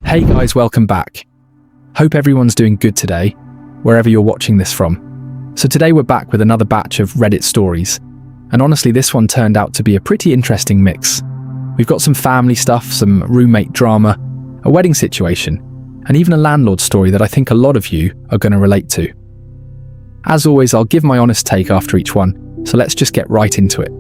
Hey guys, welcome back. Hope everyone's doing good today, wherever you're watching this from. So today we're back with another batch of Reddit stories, and honestly this one turned out to be a pretty interesting mix. We've got some family stuff, some roommate drama, a wedding situation, and even a landlord story that I think a lot of you are going to relate to. As always, I'll give my honest take after each one, so let's just get right into it.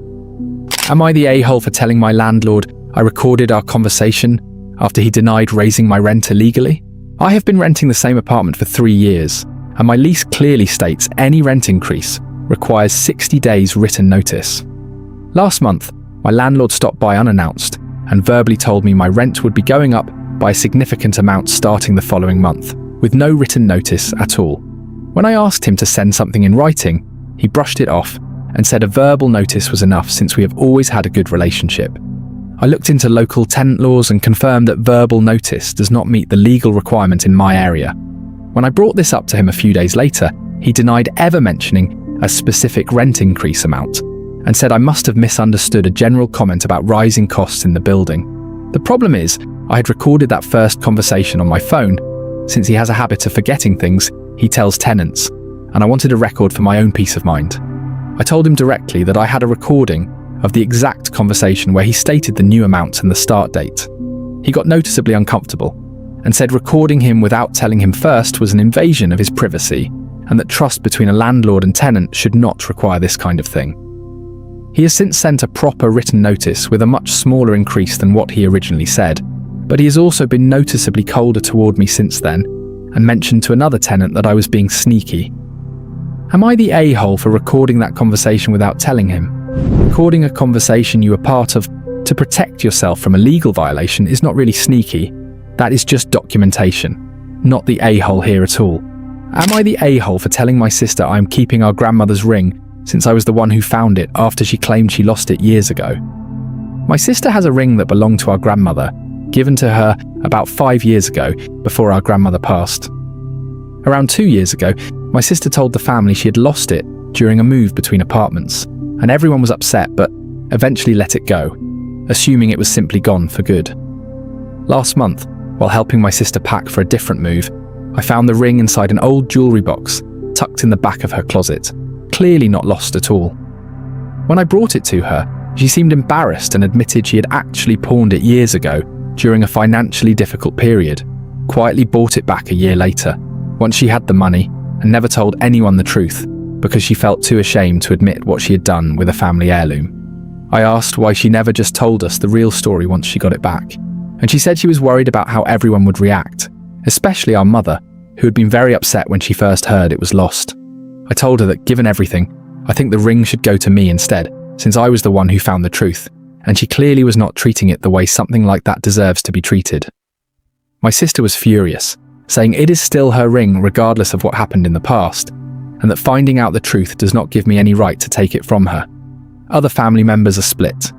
Am I the a-hole for telling my landlord I recorded our conversation after he denied raising my rent illegally? I have been renting the same apartment for 3 years, and my lease clearly states any rent increase requires 60 days written notice. Last month, my landlord stopped by unannounced and verbally told me my rent would be going up by a significant amount starting the following month, with no written notice at all. When I asked him to send something in writing, he brushed it off and said a verbal notice was enough since we have always had a good relationship. I looked into local tenant laws and confirmed that verbal notice does not meet the legal requirement in my area. When I brought this up to him a few days later, he denied ever mentioning a specific rent increase amount and said I must have misunderstood a general comment about rising costs in the building. The problem is, I had recorded that first conversation on my phone, since he has a habit of forgetting things he tells tenants, and I wanted a record for my own peace of mind. I told him directly that I had a recording of the exact conversation where he stated the new amount and the start date. He got noticeably uncomfortable and said recording him without telling him first was an invasion of his privacy and that trust between a landlord and tenant should not require this kind of thing. He has since sent a proper written notice with a much smaller increase than what he originally said, but he has also been noticeably colder toward me since then and mentioned to another tenant that I was being sneaky. Am I the a-hole for recording that conversation without telling him? Recording a conversation you were part of to protect yourself from a legal violation is not really sneaky. That is just documentation, not the a-hole here at all. Am I the a-hole for telling my sister I am keeping our grandmother's ring since I was the one who found it after she claimed she lost it years ago? My sister has a ring that belonged to our grandmother, given to her about 5 years ago before our grandmother passed. Around 2 years ago, my sister told the family she had lost it during a move between apartments, and everyone was upset but eventually let it go, assuming it was simply gone for good. Last month, while helping my sister pack for a different move, I found the ring inside an old jewellery box tucked in the back of her closet, clearly not lost at all. When I brought it to her, she seemed embarrassed and admitted she had actually pawned it years ago during a financially difficult period, quietly bought it back a year later, once she had the money, and never told anyone the truth because she felt too ashamed to admit what she had done with a family heirloom. I asked why she never just told us the real story once she got it back, and she said she was worried about how everyone would react, especially our mother, who had been very upset when she first heard it was lost. I told her that given everything, I think the ring should go to me instead, since I was the one who found the truth, and she clearly was not treating it the way something like that deserves to be treated. My sister was furious, saying it is still her ring regardless of what happened in the past, and that finding out the truth does not give me any right to take it from her. Other family members are split,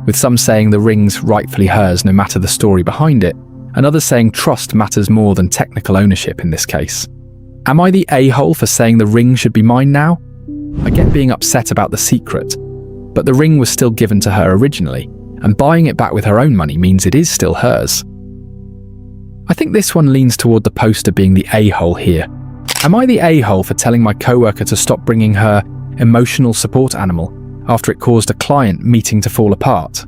with some saying the ring's rightfully hers no matter the story behind it, and others saying trust matters more than technical ownership in this case. Am I the a-hole for saying the ring should be mine now? I get being upset about the secret, but the ring was still given to her originally, and buying it back with her own money means it is still hers. I think this one leans toward the poster being the a-hole here. Am I the a-hole for telling my coworker to stop bringing her emotional support animal after it caused a client meeting to fall apart?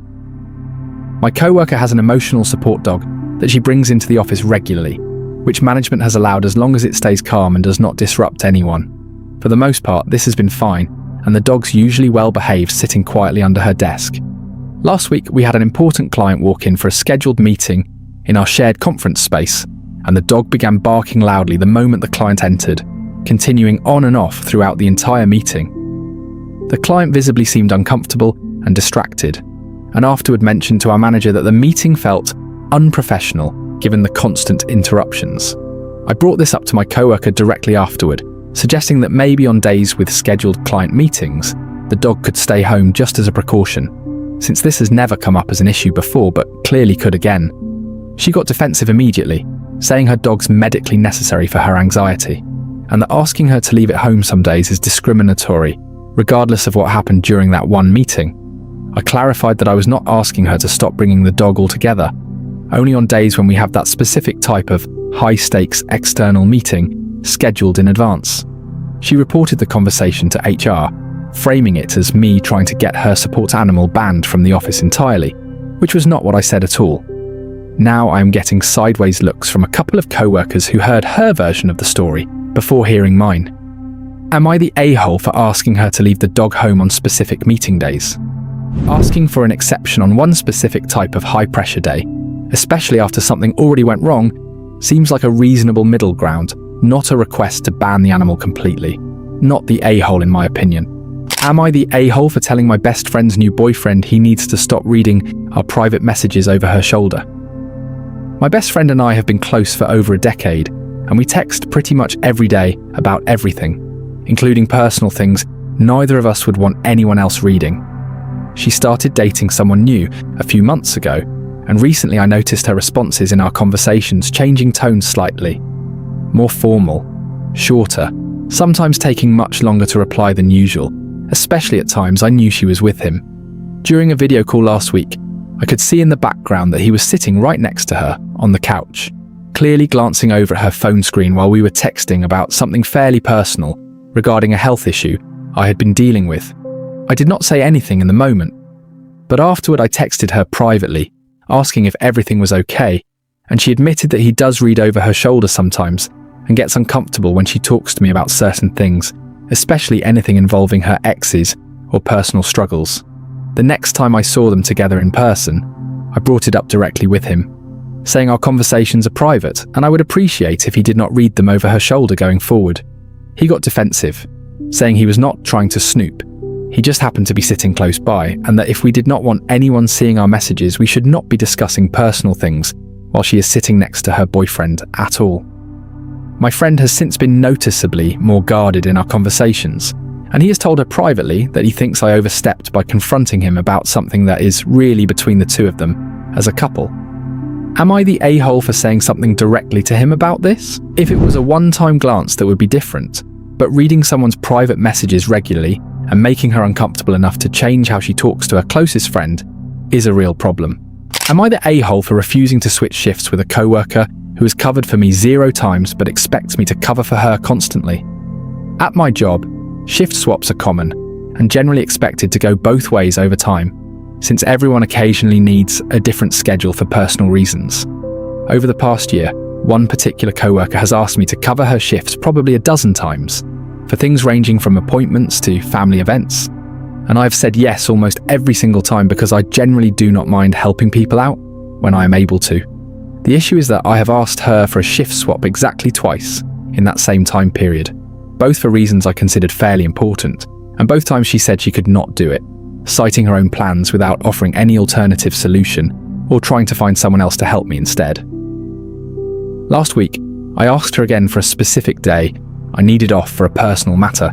My coworker has an emotional support dog that she brings into the office regularly, which management has allowed as long as it stays calm and does not disrupt anyone. For the most part, this has been fine, and the dog's usually well behaved sitting quietly under her desk. Last week, we had an important client walk in for a scheduled meeting in our shared conference space, and the dog began barking loudly the moment the client entered, continuing on and off throughout the entire meeting. The client visibly seemed uncomfortable and distracted, and afterward mentioned to our manager that the meeting felt unprofessional given the constant interruptions. I brought this up to my coworker directly afterward, suggesting that maybe on days with scheduled client meetings, the dog could stay home just as a precaution, since this has never come up as an issue before but clearly could again. She got defensive immediately, saying her dog's medically necessary for her anxiety, and that asking her to leave it home some days is discriminatory, regardless of what happened during that one meeting. I clarified that I was not asking her to stop bringing the dog altogether, only on days when we have that specific type of high-stakes external meeting scheduled in advance. She reported the conversation to HR, framing it as me trying to get her support animal banned from the office entirely, which was not what I said at all. Now I am getting sideways looks from a couple of co-workers who heard her version of the story before hearing mine. Am I the a-hole for asking her to leave the dog home on specific meeting days? Asking for an exception on one specific type of high-pressure day, especially after something already went wrong, seems like a reasonable middle ground, not a request to ban the animal completely. Not the a-hole in my opinion. Am I the a-hole for telling my best friend's new boyfriend he needs to stop reading our private messages over her shoulder? My best friend and I have been close for over a decade, and we text pretty much every day about everything, including personal things neither of us would want anyone else reading. She started dating someone new a few months ago, and recently I noticed her responses in our conversations changing tones slightly. More formal, shorter, sometimes taking much longer to reply than usual, especially at times I knew she was with him. During a video call last week, I could see in the background that he was sitting right next to her on the couch, clearly glancing over at her phone screen while we were texting about something fairly personal regarding a health issue I had been dealing with. I did not say anything in the moment, but afterward I texted her privately, asking if everything was okay, and she admitted that he does read over her shoulder sometimes and gets uncomfortable when she talks to me about certain things, especially anything involving her exes or personal struggles. The next time I saw them together in person, I brought it up directly with him, saying our conversations are private and I would appreciate if he did not read them over her shoulder going forward. He got defensive, saying he was not trying to snoop. He just happened to be sitting close by, and that if we did not want anyone seeing our messages, we should not be discussing personal things while she is sitting next to her boyfriend at all. My friend has since been noticeably more guarded in our conversations, and he has told her privately that he thinks I overstepped by confronting him about something that is really between the two of them as a couple. Am I the a-hole for saying something directly to him about this? If it was a one-time glance, that would be different, but reading someone's private messages regularly and making her uncomfortable enough to change how she talks to her closest friend is a real problem. Am I the a-hole for refusing to switch shifts with a co-worker who has covered for me 0 times but expects me to cover for her constantly? At my job, shift swaps are common and generally expected to go both ways over time, since everyone occasionally needs a different schedule for personal reasons. Over the past year, one particular co-worker has asked me to cover her shifts probably a dozen times, for things ranging from appointments to family events, and I've said yes almost every single time because I generally do not mind helping people out when I am able to. The issue is that I have asked her for a shift swap exactly twice in that same time period, both for reasons I considered fairly important, and both times she said she could not do it, citing her own plans without offering any alternative solution or trying to find someone else to help me instead. Last week, I asked her again for a specific day I needed off for a personal matter,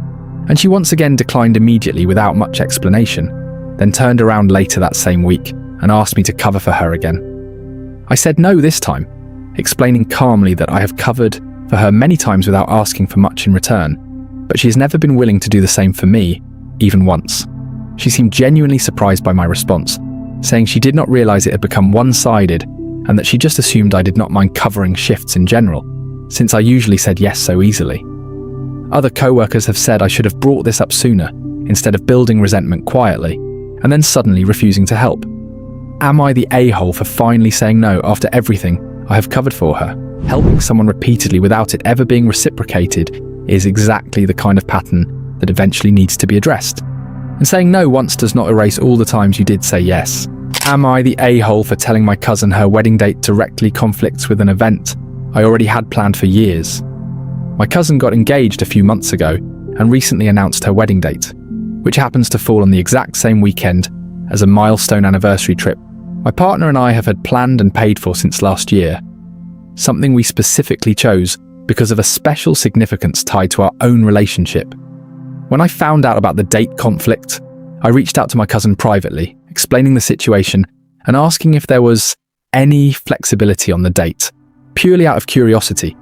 and she once again declined immediately without much explanation, then turned around later that same week and asked me to cover for her again. I said no this time, explaining calmly that I have covered for her many times without asking for much in return, but she has never been willing to do the same for me, even once. She seemed genuinely surprised by my response, saying she did not realize it had become one-sided and that she just assumed I did not mind covering shifts in general, since I usually said yes so easily. Other co-workers have said I should have brought this up sooner, instead of building resentment quietly, and then suddenly refusing to help. Am I the a-hole for finally saying no after everything I have covered for her? Helping someone repeatedly without it ever being reciprocated is exactly the kind of pattern that eventually needs to be addressed. And saying no once does not erase all the times you did say yes. Am I the a-hole for telling my cousin her wedding date directly conflicts with an event I already had planned for years? My cousin got engaged a few months ago and recently announced her wedding date, which happens to fall on the exact same weekend as a milestone anniversary trip my partner and I have had planned and paid for since last year, something we specifically chose because of a special significance tied to our own relationship. When I found out about the date conflict, I reached out to my cousin privately, explaining the situation and asking if there was any flexibility on the date, purely out of curiosity,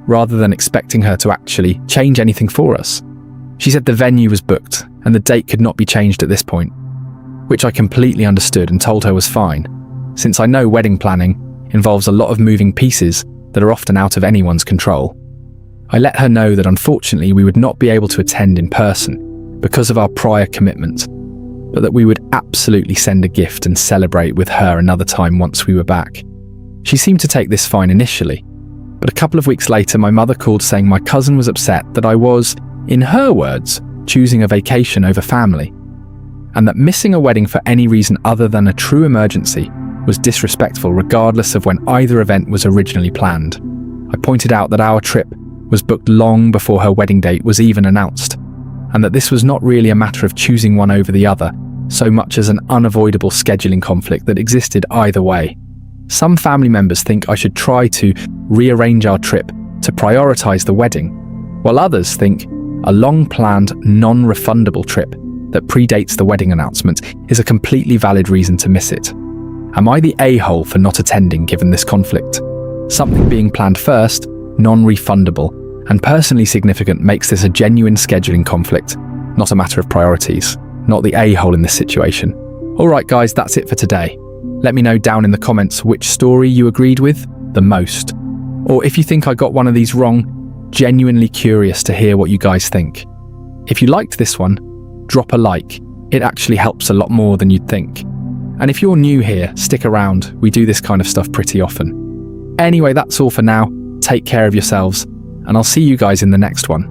rather than expecting her to actually change anything for us. She said the venue was booked and the date could not be changed at this point, which I completely understood and told her was fine, since I know wedding planning involves a lot of moving pieces that are often out of anyone's control. I let her know that unfortunately we would not be able to attend in person because of our prior commitment, but that we would absolutely send a gift and celebrate with her another time once we were back. She seemed to take this fine initially, but a couple of weeks later my mother called saying my cousin was upset that I was, in her words, choosing a vacation over family, and that missing a wedding for any reason other than a true emergency was disrespectful regardless of when either event was originally planned. I pointed out that our trip was booked long before her wedding date was even announced, and that this was not really a matter of choosing one over the other, so much as an unavoidable scheduling conflict that existed either way. Some family members think I should try to rearrange our trip to prioritise the wedding, while others think a long-planned, non-refundable trip that predates the wedding announcement is a completely valid reason to miss it. Am I the a-hole for not attending given this conflict? Something being planned first, non-refundable, and personally significant makes this a genuine scheduling conflict, not a matter of priorities. Not the a-hole in this situation. Alright guys, that's it for today. Let me know down in the comments which story you agreed with the most. Or if you think I got one of these wrong, genuinely curious to hear what you guys think. If you liked this one, drop a like. It actually helps a lot more than you'd think. And if you're new here, stick around. We do this kind of stuff pretty often. Anyway, that's all for now. Take care of yourselves, and I'll see you guys in the next one.